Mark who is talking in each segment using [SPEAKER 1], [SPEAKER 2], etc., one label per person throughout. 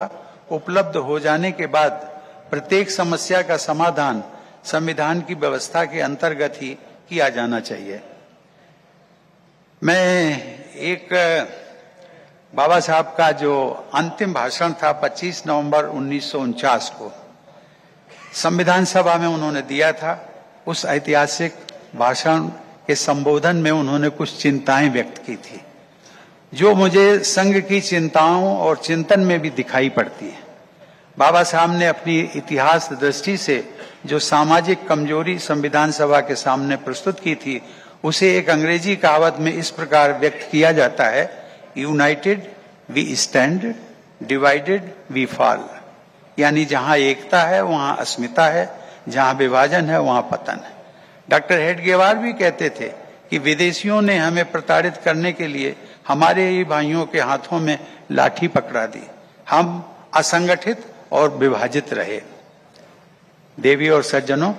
[SPEAKER 1] उपलब्ध हो जाने के बाद प्रत्येक समस्या का समाधान संविधान की व्यवस्था के अंतर्गत ही किया जाना चाहिए। मैं एक बाबा साहब का जो अंतिम भाषण था 25 नवंबर 1949 को संविधान सभा में उन्होंने दिया था, उस ऐतिहासिक भाषण के संबोधन में उन्होंने कुछ चिंताएं व्यक्त की थी जो मुझे संघ की चिंताओं और चिंतन में भी दिखाई पड़ती है। बाबा साहब ने अपनी इतिहास दृष्टि से जो सामाजिक कमजोरी संविधान सभा के सामने प्रस्तुत की थी, उसे एक अंग्रेजी कहावत में इस प्रकार व्यक्त किया जाता है, united we stand, divided we fall. यानी जहां एकता है वहां अस्मिता है, जहां विभाजन है वहां पतन है। डॉक्टर हेडगेवार भी कहते थे कि विदेशियों ने हमें प्रताड़ित करने के लिए हमारे ही भाइयों के हाथों में लाठी पकड़ा दी, हम असंगठित और विभाजित रहे। देवी और सज्जनों,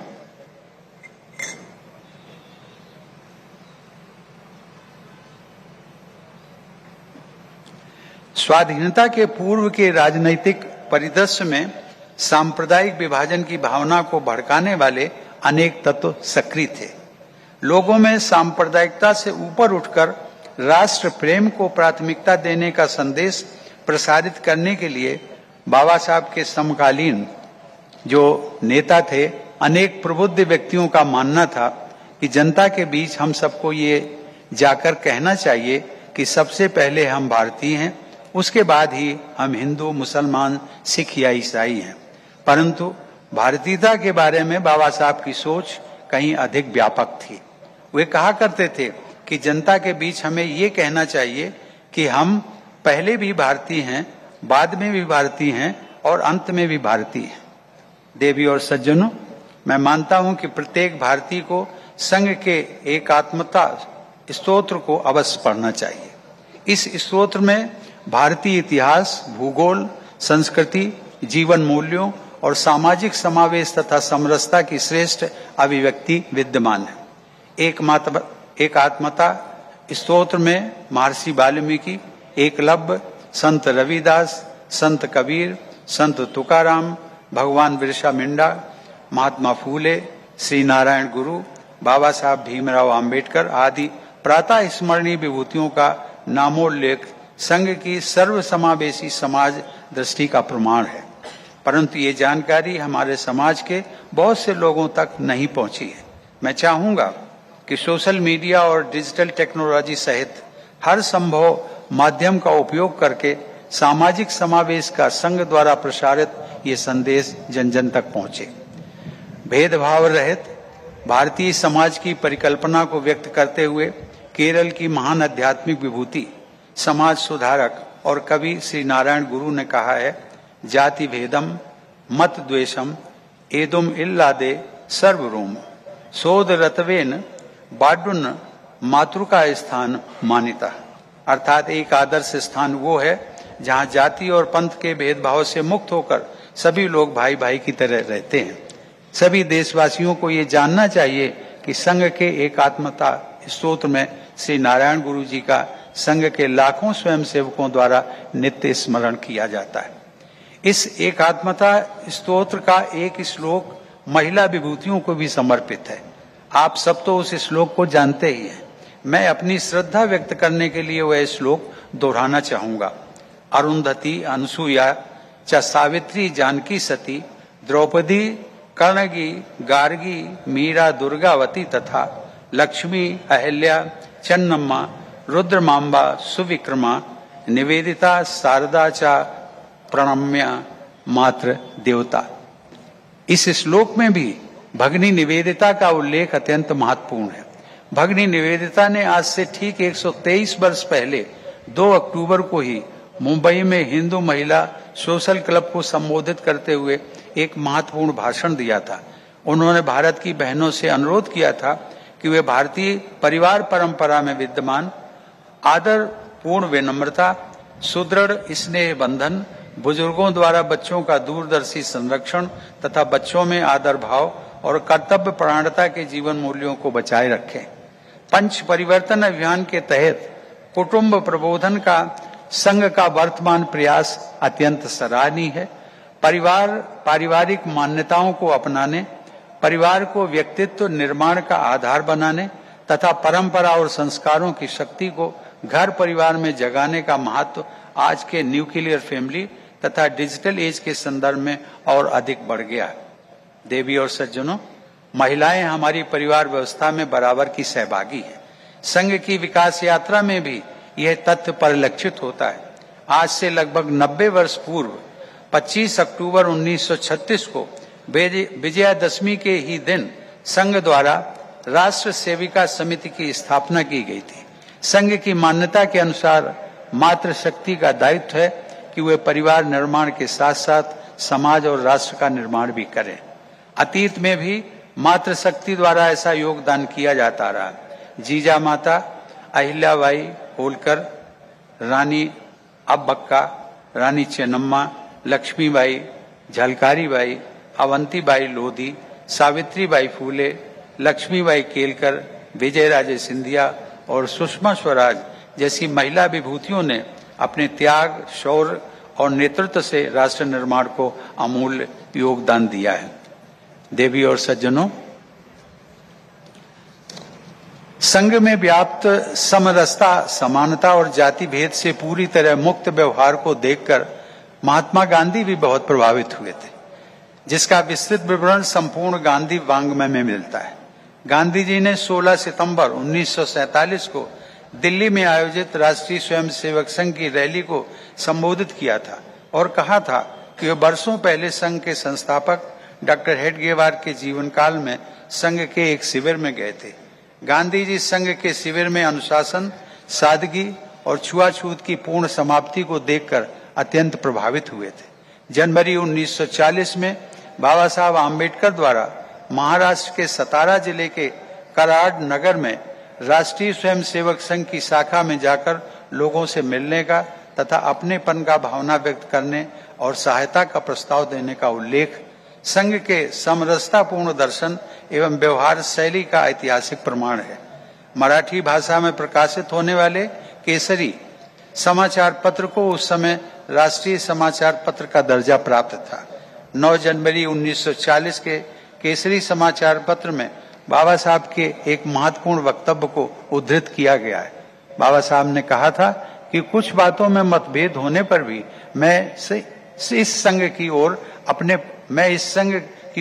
[SPEAKER 1] स्वाधीनता के पूर्व के राजनीतिक परिदृश्य में सांप्रदायिक विभाजन की भावना को भड़काने वाले अनेक तत्व सक्रिय थे। लोगों में सांप्रदायिकता से ऊपर उठकर राष्ट्र प्रेम को प्राथमिकता देने का संदेश प्रसारित करने के लिए बाबा साहब के समकालीन जो नेता थे, अनेक प्रबुद्ध व्यक्तियों का मानना था कि जनता के बीच हम सबको ये जाकर कहना चाहिए कि सबसे पहले हम भारतीय हैं, उसके बाद ही हम हिंदू, मुसलमान, सिख या ईसाई हैं। परंतु भारतीयता के बारे में बाबा साहब की सोच कहीं अधिक व्यापक थी। वे कहा करते थे कि जनता के बीच हमें ये कहना चाहिए कि हम पहले भी भारतीय हैं, बाद में भी भारतीय हैं और अंत में भी भारतीय हैं। देवी और सज्जनों, मैं मानता हूं कि प्रत्येक भारतीय को संघ के एकात्मता स्तोत्र को अवश्य पढ़ना चाहिए। इस स्तोत्र में भारतीय इतिहास, भूगोल, संस्कृति, जीवन मूल्यों और सामाजिक समावेश तथा समरसता की श्रेष्ठ अभिव्यक्ति विद्यमान है। एकात्मता स्तोत्र में महर्षि वाल्मीकि, एकलव्य, संत रविदास, संत कबीर, संत तुकाराम, भगवान बिरसा मुंडा, महात्मा फूले, श्री नारायण गुरु, बाबा साहब भीमराव अंबेडकर आदि प्रातः स्मरणीय विभूतियों का नामोल्लेख संघ की सर्वसमावेशी समाज दृष्टि का प्रमाण है। परंतु ये जानकारी हमारे समाज के बहुत से लोगों तक नहीं पहुंची है। मैं चाहूंगा कि सोशल मीडिया और डिजिटल टेक्नोलॉजी सहित हर संभव माध्यम का उपयोग करके सामाजिक समावेश का संघ द्वारा प्रसारित ये संदेश जन जन तक पहुंचे। भेदभाव रहित भारतीय समाज की परिकल्पना को व्यक्त करते हुए केरल की महान आध्यात्मिक विभूति, समाज सुधारक और कवि श्री नारायण गुरु ने कहा है, जाति भेदम मत द्वेषम एदुम इल्लादे सर्वरोम सोद रतवेन बाडुन मातृका स्थान मानिता। अर्थात एक आदर्श स्थान वो है जहां जाति और पंथ के भेदभाव से मुक्त होकर सभी लोग भाई भाई की तरह रहते हैं। सभी देशवासियों को ये जानना चाहिए कि संघ के एकात्मता स्तोत्र में श्री नारायण गुरु जी का संघ के लाखों स्वयंसेवकों द्वारा नित्य स्मरण किया जाता है। इस एकात्मता स्तोत्र का एक श्लोक महिला विभूतियों को भी समर्पित है। आप सब तो उस श्लोक को जानते ही हैं। मैं अपनी श्रद्धा व्यक्त करने के लिए वह श्लोक दोहराना चाहूंगा। अरुंधति, अनसुया, च सावित्री, जानकी सती, द्रौपदी, कर्णगी, गार्गी, मीरा, दुर्गावती तथा लक्ष्मी, अहिल्या, चन्नम्मा, रुद्रमांबा, सुविक्रमा, निवेदिता, शारदा चा प्रणम्य मात्र देवता। इस श्लोक में भी भगनी निवेदिता का उल्लेख अत्यंत महत्वपूर्ण है। भगनी निवेदिता ने आज से ठीक 123 वर्ष पहले 2 अक्टूबर को ही मुंबई में हिंदू महिला सोशल क्लब को संबोधित करते हुए एक महत्वपूर्ण भाषण दिया था। उन्होंने भारत की बहनों से अनुरोध किया था कि वे भारतीय परिवार परंपरा में विद्यमान आदर पूर्ण विनम्रता, सुदृढ़ स्नेह बंधन, बुजुर्गों द्वारा बच्चों का दूरदर्शी संरक्षण तथा बच्चों में आदर भाव और कर्तव्य परायणता के जीवन मूल्यों को बचाए रखें। पंच परिवर्तन अभियान के तहत कुटुंब प्रबोधन का संघ का वर्तमान प्रयास अत्यंत सराहनीय है। पारिवारिक मान्यताओं को अपनाने, परिवार को व्यक्तित्व निर्माण का आधार बनाने तथा परंपरा और संस्कारों की शक्ति को घर परिवार में जगाने का महत्व आज के न्यूक्लियर फैमिली तथा डिजिटल एज के संदर्भ में और अधिक बढ़ गया है। देवी और सज्जनों, महिलाएं हमारी परिवार व्यवस्था में बराबर की सहभागी हैं। संघ की विकास यात्रा में भी यह तथ्य परिलक्षित होता है। आज से लगभग 90 वर्ष पूर्व 25 अक्टूबर 1936 को विजयादशमी के ही दिन संघ द्वारा राष्ट्र सेविका समिति की स्थापना की गई थी। संघ की मान्यता के अनुसार मातृशक्ति का दायित्व है कि वे परिवार निर्माण के साथ साथ समाज और राष्ट्र का निर्माण भी करें। अतीत में भी मातृशक्ति द्वारा ऐसा योगदान किया जाता रहा। जीजा माता अहिल्याबाई होलकर, रानी अब्बक्का, रानी चेन्नम्मा, लक्ष्मीबाई, झलकारीबाई, अवंतीबाई लोधी, सावित्रीबाई फूले, लक्ष्मीबाई केलकर, विजयराजे सिंधिया और सुषमा स्वराज जैसी महिला विभूतियों ने अपने त्याग, शौर्य और नेतृत्व से राष्ट्र निर्माण को अमूल्य योगदान दिया है। देवी और सज्जनों, संघ में व्याप्त समरसता, समानता और जाति भेद से पूरी तरह मुक्त व्यवहार को देखकर महात्मा गांधी भी बहुत प्रभावित हुए थे, जिसका विस्तृत विवरण संपूर्ण गांधी वाङ्मय में मिलता है। गांधी जी ने 16 सितंबर 1947 को दिल्ली में आयोजित राष्ट्रीय स्वयंसेवक संघ की रैली को संबोधित किया था और कहा था कि वे वर्षों पहले संघ के संस्थापक डॉक्टर हेडगेवार के जीवन काल में संघ के एक शिविर में गए थे। गांधी जी संघ के शिविर में अनुशासन, सादगी और छुआछूत की पूर्ण समाप्ति को देखकर अत्यंत प्रभावित हुए थे। जनवरी 1940 में बाबा साहब आम्बेडकर द्वारा महाराष्ट्र के सतारा जिले के कराड नगर में राष्ट्रीय स्वयंसेवक संघ की शाखा में जाकर लोगों से मिलने का तथा अपनेपन का भावना व्यक्त करने और सहायता का प्रस्ताव देने का उल्लेख संघ के समरसतापूर्ण दर्शन एवं व्यवहार शैली का ऐतिहासिक प्रमाण है। मराठी भाषा में प्रकाशित होने वाले केसरी समाचार पत्र को उस समय राष्ट्रीय समाचार पत्र का दर्जा प्राप्त था। 9 जनवरी 1940 के केसरी समाचार पत्र में बाबा साहब के एक महत्वपूर्ण वक्तव्य को उद्धृत किया गया है। बाबा साहब ने कहा था कि कुछ बातों में मतभेद होने पर भी मैं इस संघ की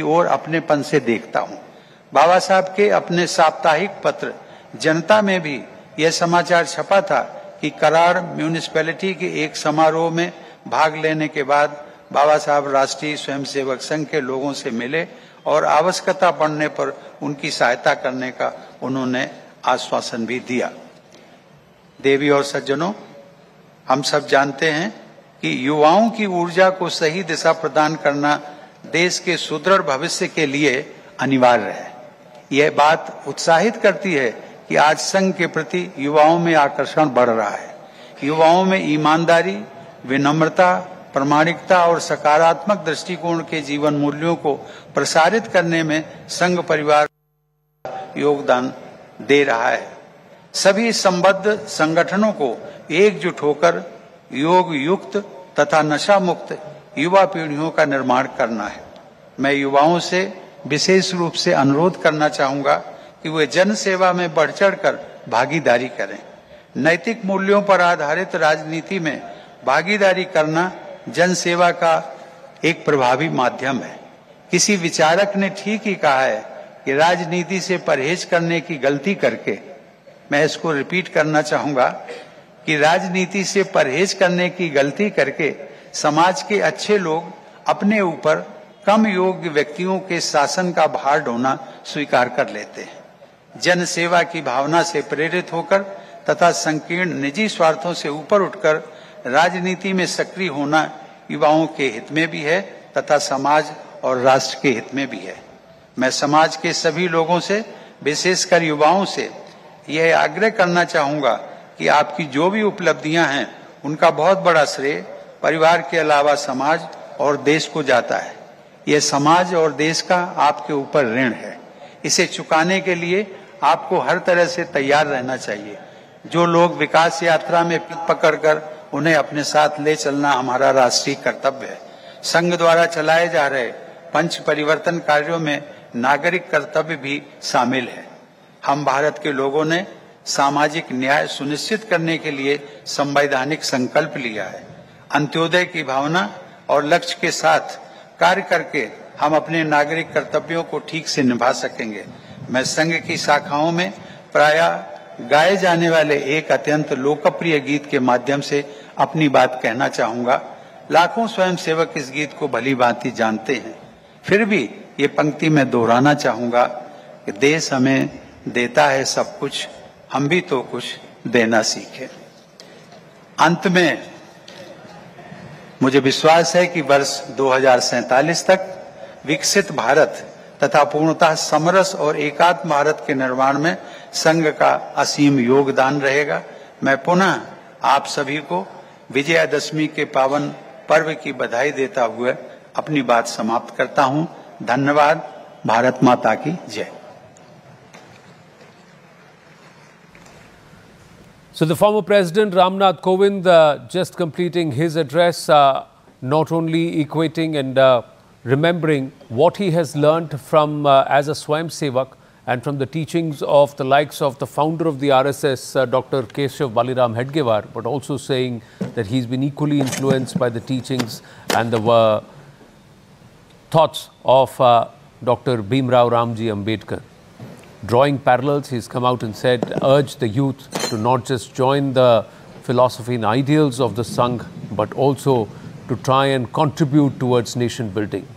[SPEAKER 1] ओर अपनेपन से देखता हूँ। बाबा साहब के अपने साप्ताहिक पत्र जनता में भी यह समाचार छपा था कि कराड़ म्यूनिसिपैलिटी के एक समारोह में भाग लेने के बाद बाबा साहब राष्ट्रीय स्वयंसेवक संघ के लोगों से मिले और आवश्यकता पड़ने पर उनकी सहायता करने का उन्होंने आश्वासन भी दिया। देवी और सज्जनों, हम सब जानते हैं कि युवाओं की ऊर्जा को सही दिशा प्रदान करना देश के सुदृढ़ भविष्य के लिए अनिवार्य है। यह बात उत्साहित करती है कि आज संघ के प्रति युवाओं में आकर्षण बढ़ रहा है। युवाओं में ईमानदारी, विनम्रता, प्रामाणिकता और सकारात्मक दृष्टिकोण के जीवन मूल्यों को प्रसारित करने में संघ परिवार योगदान दे रहा है। सभी संबद्ध संगठनों को एकजुट होकर योग युक्त तथा नशा मुक्त युवा पीढ़ियों का निर्माण करना है। मैं युवाओं से विशेष रूप से अनुरोध करना चाहूंगा कि वे जन सेवा में बढ़ चढ़कर भागीदारी करें। नैतिक मूल्यों पर आधारित राजनीति में भागीदारी करना जन सेवा का एक प्रभावी माध्यम है। किसी विचारक ने ठीक ही कहा है कि राजनीति से परहेज करने की गलती करके, मैं इसको रिपीट करना चाहूंगा कि राजनीति से परहेज करने की गलती करके समाज के अच्छे लोग अपने ऊपर कम योग्य व्यक्तियों के शासन का भार ढोना स्वीकार कर लेते हैं। जन सेवा की भावना से प्रेरित होकर तथा संकीर्ण निजी स्वार्थों से ऊपर उठकर राजनीति में सक्रिय होना युवाओं के हित में भी है तथा समाज और राष्ट्र के हित में भी है। मैं समाज के सभी लोगों से, विशेषकर युवाओं से यह आग्रह करना चाहूंगा कि आपकी जो भी उपलब्धियां हैं उनका बहुत बड़ा श्रेय परिवार के अलावा समाज और देश को जाता है। यह समाज और देश का आपके ऊपर ऋण है। इसे चुकाने के लिए आपको हर तरह से तैयार रहना चाहिए। जो लोग विकास यात्रा में पकड़कर उन्हें अपने साथ ले चलना हमारा राष्ट्रीय कर्तव्य है। संघ द्वारा चलाए जा रहे पंच परिवर्तन कार्यों में नागरिक कर्तव्य भी शामिल है। हम भारत के लोगों ने सामाजिक न्याय सुनिश्चित करने के लिए संवैधानिक संकल्प लिया है। अंत्योदय की भावना और लक्ष्य के साथ कार्य करके हम अपने नागरिक कर्तव्यों को ठीक से निभा सकेंगे। मैं संघ की शाखाओं में प्रायः गाए जाने वाले एक अत्यंत लोकप्रिय गीत के माध्यम से अपनी बात कहना चाहूंगा। लाखों स्वयंसेवक इस गीत को भली भांति जानते हैं, फिर भी ये पंक्ति में दोहराना चाहूंगा कि देश हमें देता है सब कुछ, हम भी तो कुछ देना सीखें। अंत में मुझे विश्वास है कि वर्ष 2047 तक विकसित भारत तथा पूर्णतः समरस और एकात्म भारत के निर्माण में संघ का असीम योगदान रहेगा। मैं पुनः आप सभी को विजयादशमी के पावन पर्व की बधाई देता हुए अपनी बात समाप्त करता हूं। धन्यवाद। भारत माता की जय।
[SPEAKER 2] So the former President Ramnath Kovind just completing his address, not only equating and remembering what he has learned from as a Swayamsevak and from the teachings of the likes of the founder of the RSS, Dr. Keshav Baliram Hedgewar, but also saying that he's been equally influenced by the teachings and the thoughts of Dr. Bhimrao Ramji Ambedkar. Drawing parallels, he's come out and said, urged the youth to not just join the philosophy and ideals of the Sangh, but also to try and contribute towards nation building.